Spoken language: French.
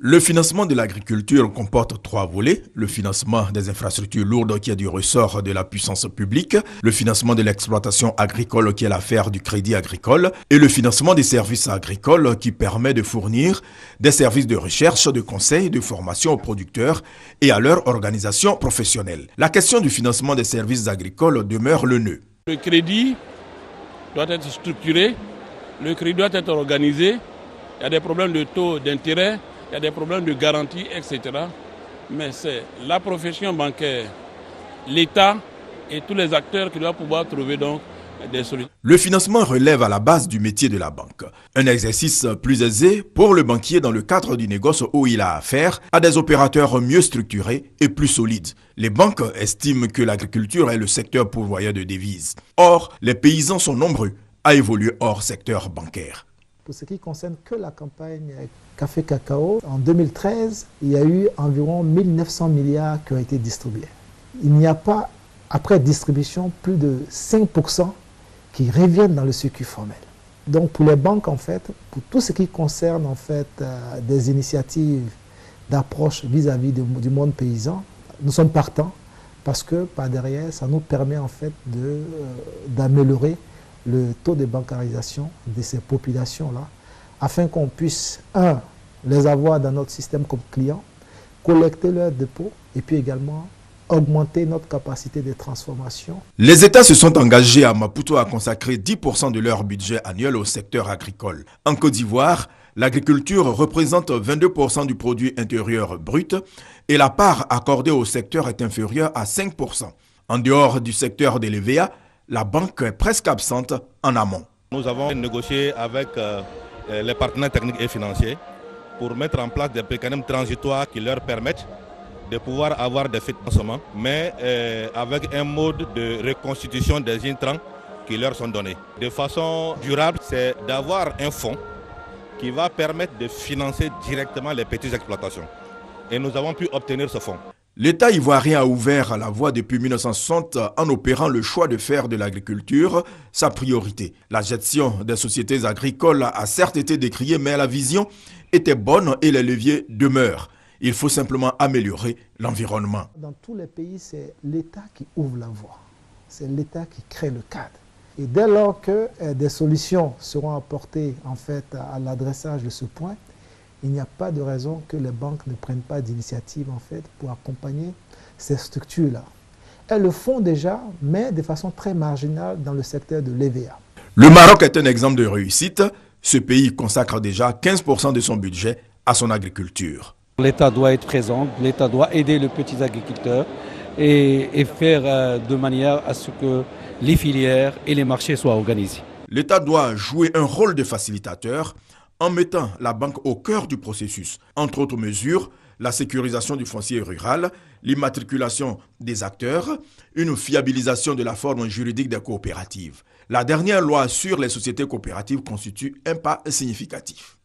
Le financement de l'agriculture comporte trois volets. Le financement des infrastructures lourdes qui est du ressort de la puissance publique, le financement de l'exploitation agricole qui est l'affaire du crédit agricole et le financement des services agricoles qui permet de fournir des services de recherche, de conseil, de formation aux producteurs et à leur organisation professionnelle. La question du financement des services agricoles demeure le nœud. Le crédit doit être structuré, le crédit doit être organisé, il y a des problèmes de taux d'intérêt, il y a des problèmes de garantie, etc. Mais c'est la profession bancaire, l'État et tous les acteurs qui doivent pouvoir trouver donc des solutions. Le financement relève à la base du métier de la banque. Un exercice plus aisé pour le banquier dans le cadre du négoce où il a affaire à des opérateurs mieux structurés et plus solides. Les banques estiment que l'agriculture est le secteur pourvoyeur de devises. Or, les paysans sont nombreux à évoluer hors secteur bancaire. Pour ce qui concerne que la campagne café-cacao, en 2013, il y a eu environ 1900 milliards qui ont été distribués. Il n'y a pas, après distribution, plus de 5% qui reviennent dans le circuit formel. Donc pour les banques, en fait, pour tout ce qui concerne en fait, des initiatives d'approche vis-à-vis du monde paysan, nous sommes partants parce que par derrière, ça nous permet en fait d'améliorer le taux de bancarisation de ces populations-là, afin qu'on puisse, les avoir dans notre système comme clients, collecter leurs dépôts et puis également augmenter notre capacité de transformation. Les États se sont engagés à Maputo à consacrer 10% de leur budget annuel au secteur agricole. En Côte d'Ivoire, l'agriculture représente 22% du produit intérieur brut et la part accordée au secteur est inférieure à 5%. En dehors du secteur de l'EVA, la banque est presque absente en amont. Nous avons négocié avec les partenaires techniques et financiers pour mettre en place des mécanismes transitoires qui leur permettent de pouvoir avoir des financements, mais avec un mode de reconstitution des intrants qui leur sont donnés. De façon durable, c'est d'avoir un fonds qui va permettre de financer directement les petites exploitations. Et nous avons pu obtenir ce fonds. L'État ivoirien a ouvert la voie depuis 1960 en opérant le choix de faire de l'agriculture sa priorité. La gestion des sociétés agricoles a certes été décriée, mais la vision était bonne et les leviers demeurent. Il faut simplement améliorer l'environnement. Dans tous les pays, c'est l'État qui ouvre la voie. C'est l'État qui crée le cadre. Et dès lors que des solutions seront apportées en fait, à l'adressage de ce point, il n'y a pas de raison que les banques ne prennent pas d'initiative en fait, pour accompagner ces structures-là. Elles le font déjà, mais de façon très marginale dans le secteur de l'EVA. Le Maroc est un exemple de réussite. Ce pays consacre déjà 15% de son budget à son agriculture. L'État doit être présent, l'État doit aider les petits agriculteurs et faire de manière à ce que les filières et les marchés soient organisés. L'État doit jouer un rôle de facilitateur en mettant la banque au cœur du processus. Entre autres mesures, la sécurisation du foncier rural, l'immatriculation des acteurs, une fiabilisation de la forme juridique des coopératives. La dernière loi sur les sociétés coopératives constitue un pas significatif.